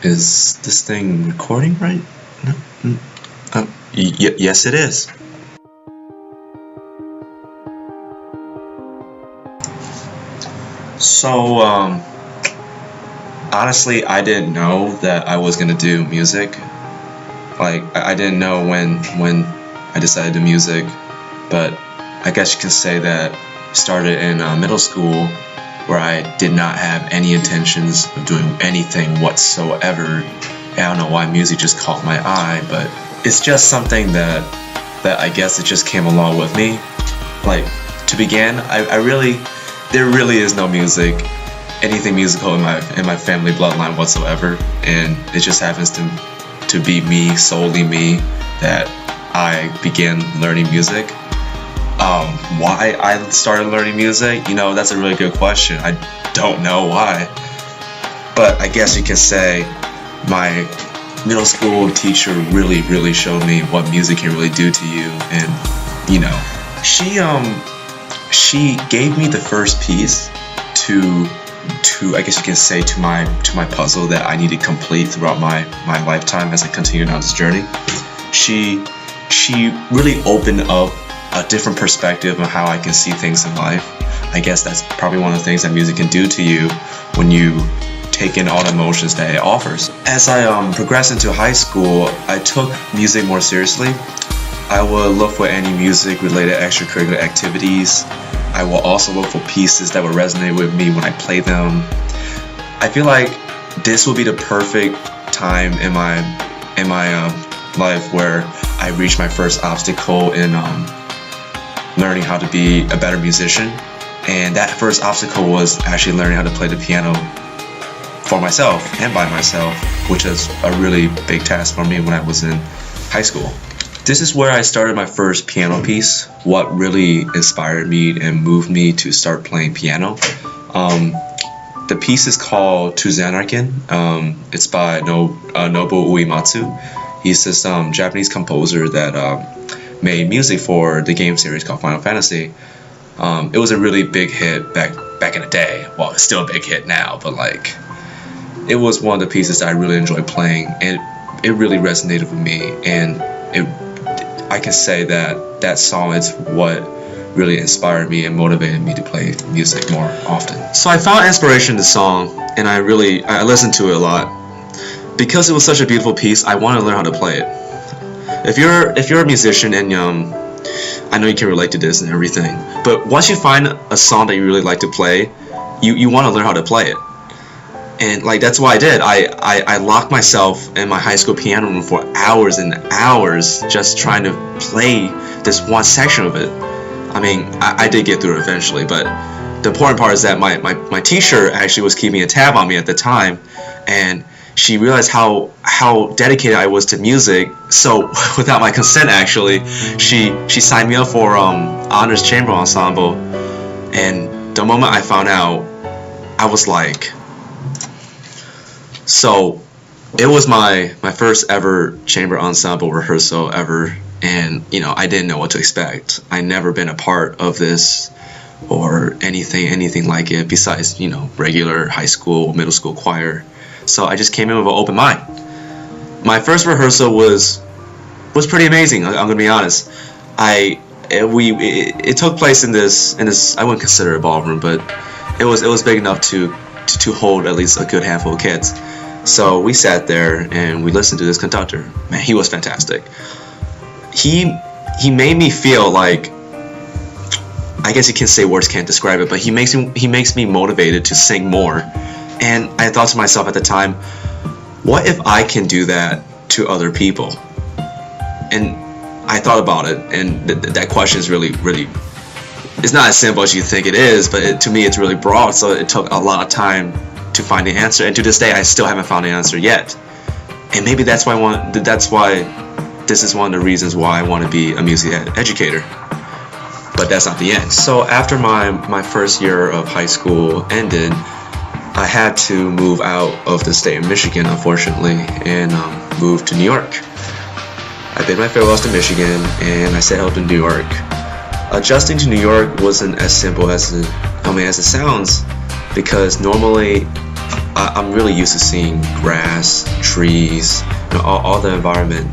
Is this thing recording right? No. Yes, it is. So, honestly, I didn't know that I was gonna do music. Like, I didn't know when I decided to do music, but I guess you can say that it started in middle school, where I did not have any intentions of doing anything whatsoever. I don't know why music just caught my eye, but it's just something that I guess it just came along with me. Like, to begin, there really is no anything musical in my family bloodline whatsoever, and it just happens to be me, solely me, that I began learning music. Why I started learning music, that's a really good question. I don't know why, but I guess you can say my middle school teacher really showed me what music can really do to you, and she gave me the first piece to I guess you can say to my puzzle that I need to complete throughout my lifetime as I continue on this journey. She really opened up a different perspective on how I can see things in life. I guess that's probably one of the things that music can do to you when you take in all the emotions that it offers. As I progressed into high school, I took music more seriously. I would look for any music-related extracurricular activities. I will also look for pieces that would resonate with me when I play them. I feel like this will be the perfect time in my life where I reached my first obstacle in learning how to be a better musician. And that first obstacle was actually learning how to play the piano for myself and by myself, which is a really big task for me when I was in high school. This is where I started my first piano piece, what really inspired me and moved me to start playing piano. The piece is called Tuzanarkin. It's by Nobuo Uematsu. He's this Japanese composer that made music for the game series called Final Fantasy. It was a really big hit back in the day. Well, it's still a big hit now, but it was one of the pieces that I really enjoyed playing, and it really resonated with me, and I can say that song is what really inspired me and motivated me to play music more often. So I found inspiration in the song, and I listened to it a lot. Because it was such a beautiful piece, I wanted to learn how to play it. If you're a musician, and I know you can relate to this and everything, but once you find a song that you really like to play, you want to learn how to play it. And that's what I did. I locked myself in my high school piano room for hours and hours just trying to play this one section of it. I mean, I did get through it eventually, but the important part is that my teacher actually was keeping a tab on me at the time, and she realized how dedicated I was to music. So without my consent, actually, she signed me up for honors chamber ensemble. And the moment I found out, I was like, so it was my first ever chamber ensemble rehearsal ever, and I didn't know what to expect. I never been a part of this or anything like it besides regular high school, middle school choir. So I just came in with an open mind. My first rehearsal was pretty amazing. I'm gonna be honest. It took place in this I wouldn't consider it a ballroom, but it was big enough to hold at least a good handful of kids. So we sat there and we listened to this conductor. Man, he was fantastic. He made me feel like, I guess you can say words can't describe it, but he makes me motivated to sing more. And I thought to myself at the time, what if I can do that to other people? And I thought about it, and that question is really, it's not as simple as you think it is, but to me it's really broad, so it took a lot of time to find the answer, and to this day I still haven't found the answer yet. And maybe that's why this is one of the reasons why I want to be a music educator. But that's not the end. So after my first year of high school ended, I had to move out of the state of Michigan, unfortunately, and move to New York. I bid my farewells to Michigan, and I settled in New York. Adjusting to New York wasn't as simple as it sounds, because normally I'm really used to seeing grass, trees, all the environment.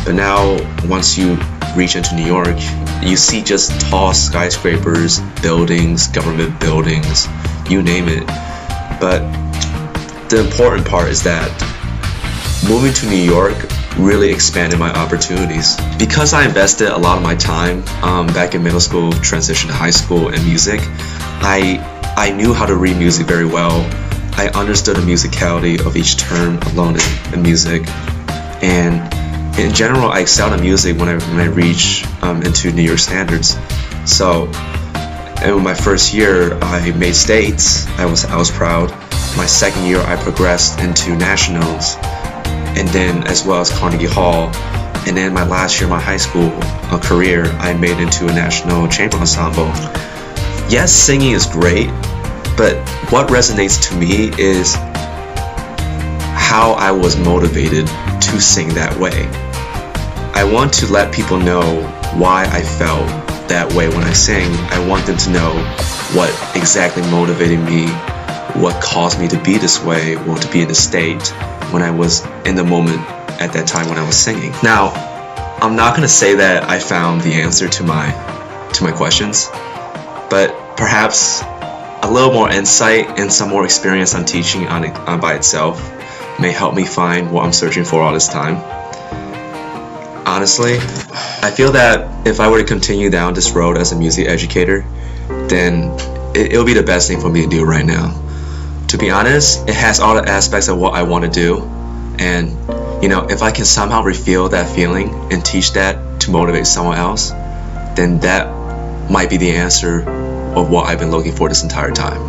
But now, once you reach into New York, you see just tall skyscrapers, buildings, government buildings, you name it. But the important part is that moving to New York really expanded my opportunities. Because I invested a lot of my time back in middle school, transition to high school, and music, I knew how to read music very well. I understood the musicality of each term alone in music. And in general, I excelled in music when I reached into New York standards. So in my first year, I made states. I was proud. My second year, I progressed into nationals, and then as well as Carnegie Hall. And then my last year of my high school career, I made into a national chamber ensemble. Yes, singing is great, but what resonates to me is how I was motivated to sing that way. I want to let people know why I felt that way when I sing. I want them to know what exactly motivated me, what caused me to be this way, or to be in the state when I was in the moment at that time when I was singing. Now, I'm not going to say that I found the answer to my questions, but perhaps a little more insight and some more experience on teaching on by itself may help me find what I'm searching for all this time. Honestly, I feel that if I were to continue down this road as a music educator, then it'll be the best thing for me to do right now. To be honest, it has all the aspects of what I want to do, and if I can somehow refill that feeling and teach that to motivate someone else, then that might be the answer of what I've been looking for this entire time.